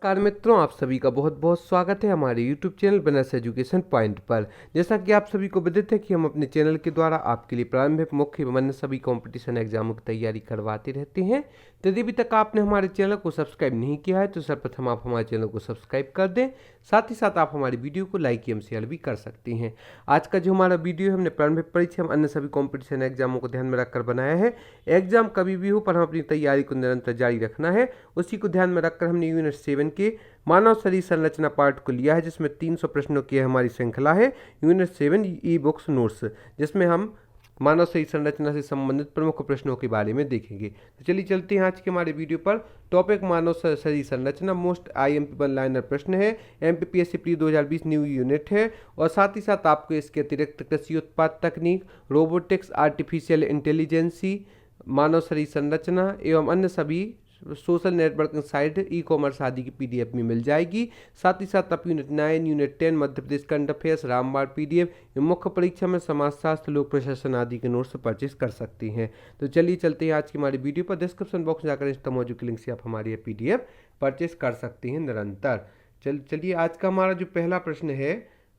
नमस्कार मित्रों, आप सभी का बहुत बहुत स्वागत है हमारे YouTube चैनल बनस एजुकेशन पॉइंट पर। जैसा कि आप सभी को विदित है कि हम अपने चैनल के द्वारा आपके लिए प्रारंभिक मुख्य एवं सभी कंपटीशन एग्जामों की तैयारी करवाते रहते हैं। तो यदि अभी तक आपने हमारे चैनल को सब्सक्राइब नहीं किया है तो सर्वप्रथम आप हमारे चैनल को सब्सक्राइब कर दें। साथ ही साथ आप हमारी वीडियो को लाइक एवं शेयर भी कर सकते हैं। आज का जो हमारा वीडियो है हमने प्रारंभिक परीक्षा एवं अन्य सभी कॉम्पिटिशन एग्जामों को ध्यान में रखकर बनाया है। एग्जाम कभी भी हो पर हम अपनी तैयारी को निरंतर जारी रखना है, उसी को ध्यान में रखकर हमने यूनिट 7 के मानव शरीर संरचना पार्ट को लिया है, जिसमें 300 प्रश्नों की हमारी श्रृंखला है यूनिट 7 ई बुक्स नोट्स, जिसमें हम मानव शरीर संरचना से संबंधित प्रमुख प्रश्नों के बारे में देखेंगे। तो चलिए चलते हैं आज के हमारे वीडियो पर। टॉपिक मानव शरीर संरचना, मोस्ट IMP वन लाइनर प्रश्न है, MPPSC प्री 2020 न्यू यूनिट है। और साथ ही साथ आपको इसके अतिरिक्त कृषि उत्पाद तकनीक, रोबोटिक्स, आर्टिफिशियल इंटेलिजेंसी, मानव शरीर संरचना एवं अन्य सभी सोशल नेटवर्किंग साइट, ई-कॉमर्स आदि की PDF में मिल जाएगी। साथ ही साथ आप unit 9, unit 10 Madhya Pradesh current affairs, रामबाण PDF, मुख्य परीक्षा में समाजशास्त्र, लोक प्रशासन आदि के नोट्स परचेज कर सकती हैं। तो चलिए चलते हैं आज की हमारी वीडियो पर। डिस्क्रिप्शन बॉक्स में जाकर इंस्टा मौजूद की लिंक से आप हमारी PDF परचेज कर सकते हैं निरंतर। चलिए आज का हमारा जो पहला प्रश्न है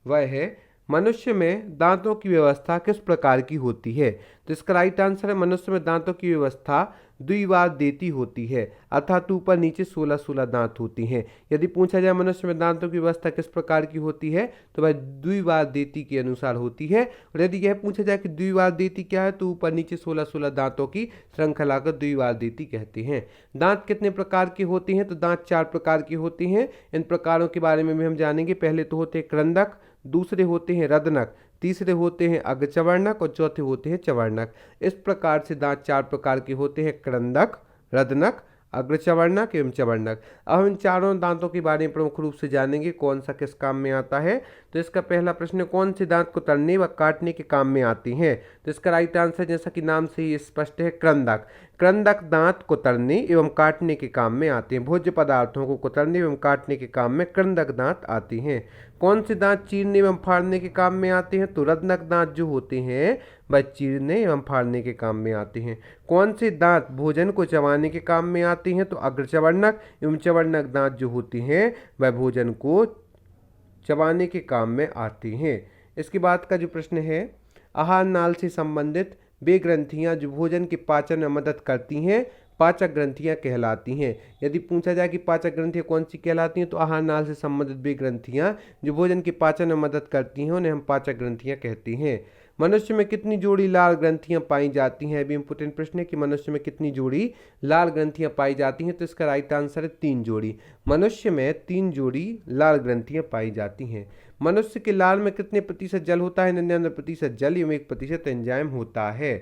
वह है, मनुष्य में दांतों की व्यवस्था किस प्रकार की होती है? तो इसका राइट आंसर है, मनुष्य में दांतों की व्यवस्था द्विवाद्येती होती है, अर्थात ऊपर नीचे 16 दांत होती हैं। यदि पूछा जाए मनुष्य में दांतों की व्यवस्था किस प्रकार की होती है तो वह द्विवाद्येती के अनुसार होती है। और यदि यह पूछा जाए कि द्विवाद्येती क्या है तो ऊपर नीचे 16 दांतों की श्रृंखला को द्विवाद्येती कहते हैं। दांत कितने प्रकार के होते हैं? तो दांत 4 प्रकार के होते हैं। इन प्रकारों के बारे में भी हम जानेंगे। पहले तो होते हैं क्रंदक, दूसरे होते हैं रदनक, तीसरे होते हैं अग्रचवर्णक और चौथे होते हैं चवर्णक। इस प्रकार से दांत 4 प्रकार के होते हैं, क्रंदक, रदनक, अग्रचवर्णक एवं चवर्णक। अब हम इन चारों दांतों के बारे में प्रमुख रूप से जानेंगे कौन सा किस काम में आता है। तो इसका पहला प्रश्न, कौन से दांत को तलने व काटने के काम में आते हैं? तो इसका राइट आंसर जैसा कि नाम से ही स्पष्ट है, क्रंदक। क्रंदक दांत को तलने एवं काटने के काम में आते हैं। भोज्य पदार्थों को कुतरने एवं काटने के काम में क्रंदक दांत आते हैं। कौन से दांत चीरने एवं फाड़ने के काम में आते हैं? तो रदनक दांत जो होते हैं वह चीरने एवं फाड़ने के काम में आते हैं। कौन से दांत भोजन को चबाने के काम में आते हैं? तो अग्रचवर्णक एवं चवर्णक दांत जो होते हैं वह भोजन को चबाने के काम में आते हैं। इसके बाद का जो प्रश्न है, आहार नाल से संबंधित वे ग्रंथियां जो भोजन के पाचन में मदद करती हैं पाचक ग्रंथियां कहलाती हैं। यदि पूछा जाए कि पाचक ग्रंथियां कौन सी कहलाती हैं तो आहार नाल से संबंधित वे ग्रंथियां जो भोजन के पाचन में मदद करती हैं उन्हें हम पाचक ग्रंथियां कहते हैं। मनुष्य में कितनी जोड़ी लाल ग्रंथियां पाई जाती हैं? अभी इंपोर्टेंट प्रश्न है कि मनुष्य में कितनी जोड़ी लाल ग्रंथियां पाई जाती हैं? तो इसका राइट आंसर है 3 जोड़ी। मनुष्य में 3 जोड़ी लाल ग्रंथियां पाई जाती हैं। मनुष्य के लाल में कितने प्रतिशत जल होता है? 99% जल एवं 1% एंजाइम होता है।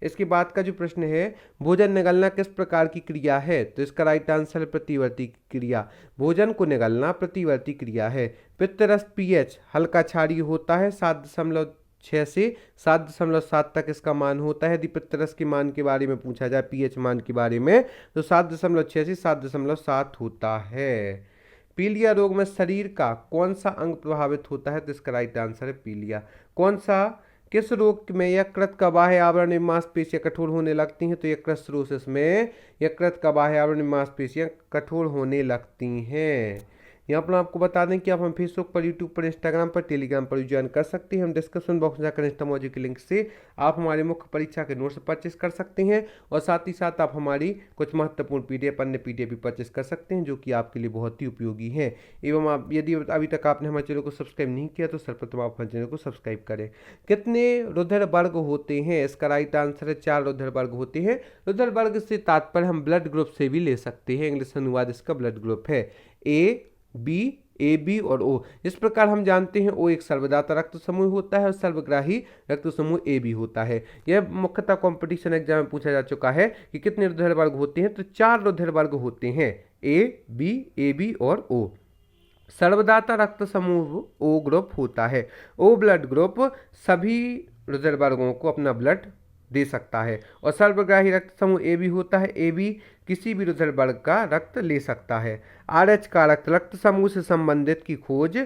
इसके बाद का जो प्रश्न है, भोजन निगलना किस प्रकार की क्रिया है? तो इसका राइट आंसर है प्रतिवर्ती क्रिया। भोजन को निगलना प्रतिवर्ती क्रिया है। पित्तरस pH हल्का क्षारीय होता है, 7.6 से 7.7 तक इसका मान होता है। यदि पित्तरस के मान के बारे में पूछा जाए, pH मान के बारे में, तो 7.6 से 7.7 होता है। पीलिया रोग में शरीर का कौन सा अंग प्रभावित होता है? तो इसका राइट आंसर है पीलिया। किस रोग में यकृत का बाह्य आवरण में मांसपेशियां कठोर होने लगती हैं? तो यकृत सिरोसिस में यकृत का बाह्य आवरण में मांसपेशियां कठोर होने लगती हैं। यहाँ पर आपको बता दें कि आप हम फेसबुक पर, यूट्यूब पर, इंस्टाग्राम पर, टेलीग्राम पर ज्वाइन कर सकते हैं। हम डिस्क्रिप्शन बॉक्स में जाकर इंस्टा मौजूद की लिंक से आप हमारे मुख्य परीक्षा के नोट्स परचेस कर सकते हैं। और साथ ही साथ आप हमारी कुछ महत्वपूर्ण PDF, अन्य PDF भी परचेस कर सकते हैं जो कि आपके लिए बहुत ही उपयोगी है। एवं आप यदि अभी तक आपने हमारे चैनल को सब्सक्राइब नहीं किया तो सर्वप्रथम आप हमारे चैनल को सब्सक्राइब करें। कितने रुधिर वर्ग होते हैं? इसका राइट आंसर है 4 रुधिर वर्ग होते हैं। रुधिर वर्ग से तात्पर्य हम ब्लड ग्रुप से भी ले सकते हैं। इंग्लिश अनुवाद इसका ब्लड ग्रुप है, A, B और O। इस प्रकार हम जानते हैं O एक सर्वदाता रक्त समूह होता है और सर्वग्राही रक्त समूह AB होता है। यह मुख्यतः कंपटीशन एग्जाम में पूछा जा चुका है कि कितने रुधिर वर्ग होते हैं? तो 4 रुधिर वर्ग होते हैं, A, B, AB और O। सर्वदाता रक्त समूह O ग्रुप होता है। O ब्लड ग्रुप सभी रुधिर वर्गों को अपना ब्लड दे सकता है। और सर्वग्राही रक्त समूह AB होता है, AB किसी भी रुधिर वर्ग का रक्त ले सकता है। RH का रक्त समूह से संबंधित की खोज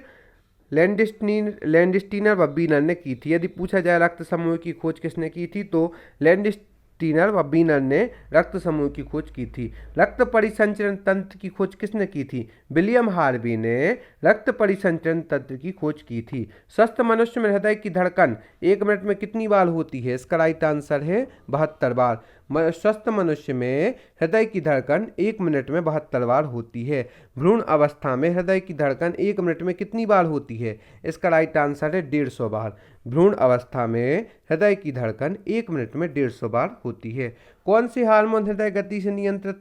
लैंडस्टीनर व बीनर ने की थी। यदि पूछा जाए रक्त समूह की खोज किसने की थी तो लैंडस्टीनर स्टीनर व बीनर ने रक्त समूह की खोज की थी। रक्त परिसंचरण तंत्र की खोज किसने की थी? विलियम हार्वी ने रक्त परिसंचरण तंत्र की खोज की थी। स्वस्थ मनुष्य में हृदय की धड़कन 1 मिनट में कितनी बार होती है? इसका राइट आंसर है 72 बार। स्वस्थ मनुष्य में हृदय की धड़कन 1 मिनट में 72 बार होती है। भ्रूण अवस्था में हृदय की धड़कन 1 मिनट में कितनी बार होती है? इसका राइट आंसर है 150 बार। भ्रूण अवस्था में हृदय की धड़कन 1 मिनट में 150 बार होती है। कौन से हार्मोन हृदय गति से नियंत्रित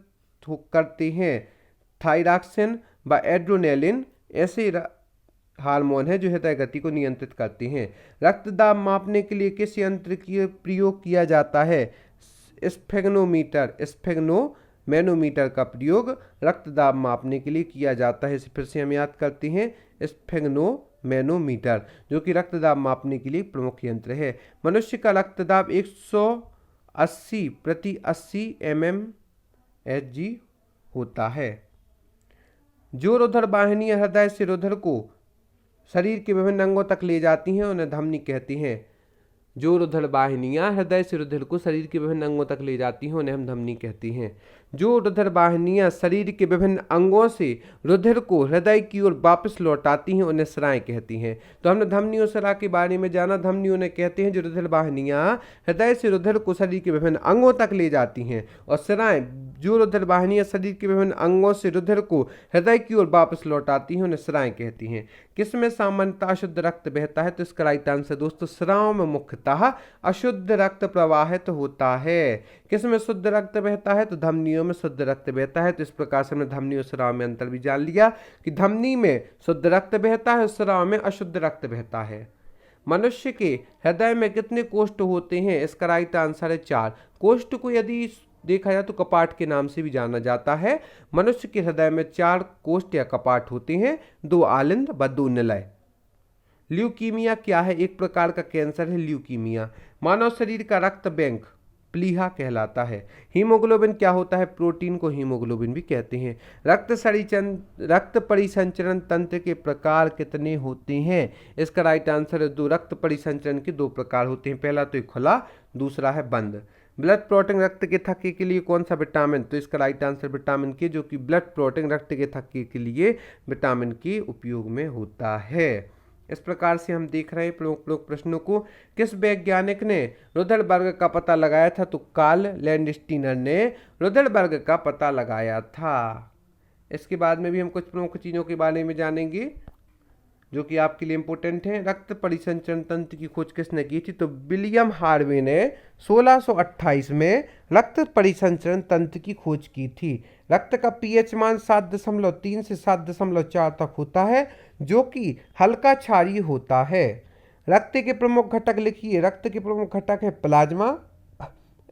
करते हैं? थायरॉक्सिन व एड्रेनालिन ऐसे हार्मोन है जो हृदय गति को नियंत्रित करते हैं। रक्तदाब मापने के लिए किस यंत्र की प्रयोग किया जाता है? स्फेग्नोमैनोमीटर का प्रयोग रक्तदाब मापने के लिए किया जाता है। इसे फिर से हम याद करते हैं, स्फेग्नोमैनोमीटर, जो कि रक्तदाब मापने के लिए प्रमुख यंत्र है। मनुष्य का रक्तदाब 180 प्रति 80 mmHg होता है। जो रुधिर वाहिनियां हृदय से रुधिर को शरीर के विभिन्न अंगों तक ले जाती हैं उन्हें धमनी कहते हैं। जो रुधिर वाहिनियां हृदय से रुधिर को शरीर के विभिन्न अंगों तक ले जाती हैं उन्हें हम धमनी कहते हैं। जो रुधिर वाहिनियां शरीर के विभिन्न अंगों से रुधिर को हृदय की ओर वापस लौटाती हैं उन्हें स्राएं कहती हैं। तो हमने धमनी और स्राव के बारे में जाना। धमनी उन्हें कहते हैं जो रुधिर वाहिनियां हृदय से रुधिर को शरीर के विभिन्न अंगों तक ले जाती हैं, और स्राएं जो रुधिर वाहिनियां शरीर के विभिन्न अंगों से रुधिर को हृदय की ओर वापस लौटाती हैं उन्हें स्राएं कहती हैं। किसमें सामान्यतः अशुद्ध रक्त बहता है? तो इसका राइट आंसर दोस्तों स्राव में मुख्यतः अशुद्ध रक्त प्रवाहित होता है। किसमें शुद्ध रक्त बहता है? तो धमनियों में शुद्ध रक्त बहता है। तो इस प्रकार से हमने धमनी और स्राव में अंतर भी जान लिया कि धमनी में शुद्ध रक्त बहता है, स्राव में अशुद्ध रक्त बहता है। मनुष्य के हृदय में कितने कोष्ठ होते हैं? इसका राइट आंसर है 4। कोष्ठ को यदि देखा जाए तो कपाट के नाम से भी जाना जाता है। मनुष्य के हृदय में 4 कोष्ठ या कपाट होते हैं, 2 आलिंद व 2 निलय। ल्यूकीमिया क्या है? एक प्रकार का कैंसर है ल्यूकीमिया। मानव शरीर का रक्त बैंक प्लीहा कहलाता है। हीमोग्लोबिन क्या होता है? प्रोटीन को हीमोग्लोबिन भी कहते हैं। रक्त परिसंचरण तंत्र के प्रकार कितने होते हैं? इसका राइट आंसर है 2। रक्त परिसंचरण के 2 प्रकार होते हैं। पहला तो खुला, दूसरा है बंद। ब्लड क्लॉटिंग रक्त के थक्के के लिए कौन सा विटामिन? तो इसका राइट आंसर विटामिन के, जो कि ब्लड क्लॉटिंग रक्त के थक्के के लिए विटामिन के उपयोग में होता है। इस प्रकार से हम देख रहे हैं प्रमुख प्रश्नों को। किस वैज्ञानिक ने रुधिर वर्ग का पता लगाया था? तो कार्ल लैंडस्टीनर ने रुधिर वर्ग का पता लगाया था। इसके बाद में भी हम कुछ प्रमुख चीज़ों के बारे में जानेंगे जो कि आपके लिए इम्पोर्टेंट है। रक्त परिसंचरण तंत्र की खोज किसने की थी? तो विलियम हार्वे ने 1628 में रक्त परिसंचरण तंत्र की खोज की थी। रक्त का पीएच मान 7.3 से 7.4 तक होता है, जो कि हल्का क्षारीय होता है। रक्त के प्रमुख घटक लिखिए। रक्त के प्रमुख घटक है प्लाज्मा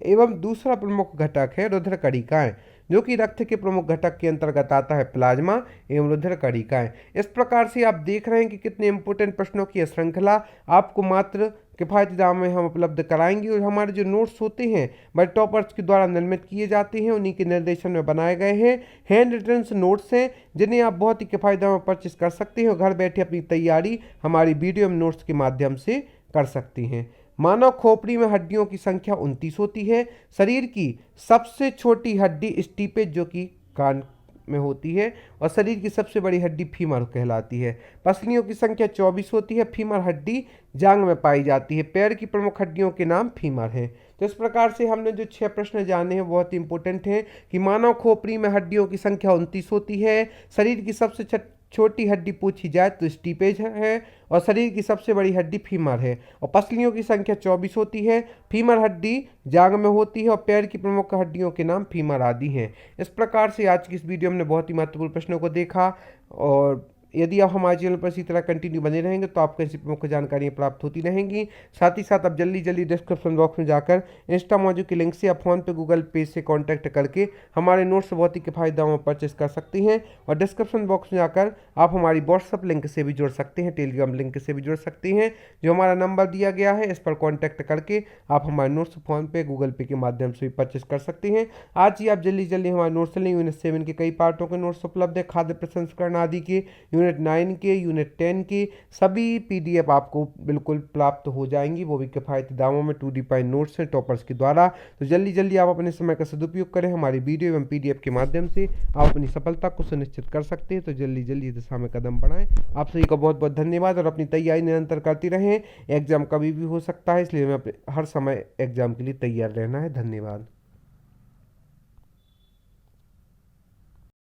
एवं दूसरा प्रमुख घटक है रुधिर कणिकाएं, जो कि रक्त के प्रमुख घटक के अंतर्गत आता है प्लाज्मा एवं रुधिर कणिकाएं। इस प्रकार से आप देख रहे हैं कि कितने इंपोर्टेंट प्रश्नों की श्रृंखला आपको मात्र किफ़ायती दाम में हम उपलब्ध कराएंगे। और हमारे जो नोट्स होते हैं वह टॉपर्स के द्वारा निर्मित किए जाते हैं, उन्हीं के निर्देशन में बनाए गए हैं। हैंड रिटन नोट्स हैं जिन्हें आप बहुत ही किफ़ायती दाम में परचेस कर सकते हैं और घर बैठे अपनी तैयारी हमारी वीडियो एवं नोट्स के माध्यम से कर सकती हैं। मानव खोपड़ी में हड्डियों की संख्या 29 होती है। शरीर की सबसे छोटी हड्डी स्टीपेज जो कि कान में होती है, और शरीर की सबसे बड़ी हड्डी फीमर कहलाती है। पसलियों की संख्या 24 होती है। फीमर हड्डी जांघ में पाई जाती है। पैर की प्रमुख हड्डियों के नाम फीमर हैं। तो इस प्रकार से हमने जो 6 प्रश्न जाने हैं बहुत ही इंपॉर्टेंट हैं कि मानव खोपड़ी में हड्डियों की संख्या 29 होती है। शरीर की सबसे छोटी हड्डी पूछी जाए तो स्टीपेज है, और शरीर की सबसे बड़ी हड्डी फीमर है, और पसलियों की संख्या 24 होती है। फीमर हड्डी जांघ में होती है, और पैर की प्रमुख हड्डियों के नाम फीमर आदि हैं। इस प्रकार से आज की इस वीडियो में बहुत ही महत्वपूर्ण प्रश्नों को देखा, और यदि आप हमारे चैनल पर इसी तरह कंटिन्यू बने रहेंगे तो आपको ऐसी प्रमुख जानकारियाँ प्राप्त होती रहेंगी। साथ ही साथ आप जल्दी डिस्क्रिप्शन बॉक्स में जाकर इंस्टा मौजू के लिंक से आप फोन पे गूगल पे से कांटेक्ट करके हमारे नोट्स बहुत ही किफ़ायती दामों में परचेस कर सकते हैं, और डिस्क्रिप्शन बॉक्स में जाकर आप हमारी व्हाट्सअप लिंक से भी जुड़ सकते हैं, टेलीग्राम लिंक से भी जुड़ सकते हैं। जो हमारा नंबर दिया गया है इस पर कॉन्टैक्ट करके आप हमारे नोट्स फ़ोन पे गूगल पे के माध्यम से भी परचेस कर सकते हैं। आज ही आप जल्दी हमारे नोट्स लें। यूनिट 7 के कई पार्टों के नोट्स उपलब्ध है। खाद्य प्रसंस्करण आदि के यूनिट यूनिट 9 के, यूनिट 10 के सभी PDF आपको बिल्कुल प्राप्त हो जाएंगी, वो भी किफ़ायती दामों में 2D पॉइंट नोट्स हैं टॉपर्स के द्वारा। तो जल्दी जल्दी आप अपने समय का सदुपयोग करें, हमारी वीडियो एवं PDF के माध्यम से आप अपनी सफलता को सुनिश्चित कर सकते हैं। तो जल्दी जल्दी दिशा में कदम बढ़ाएं। आप सभी का बहुत बहुत धन्यवाद और अपनी तैयारी निरंतर करती रहें। एग्जाम कभी भी हो सकता है, इसलिए हमें हर समय एग्जाम के लिए तैयार रहना है। धन्यवाद।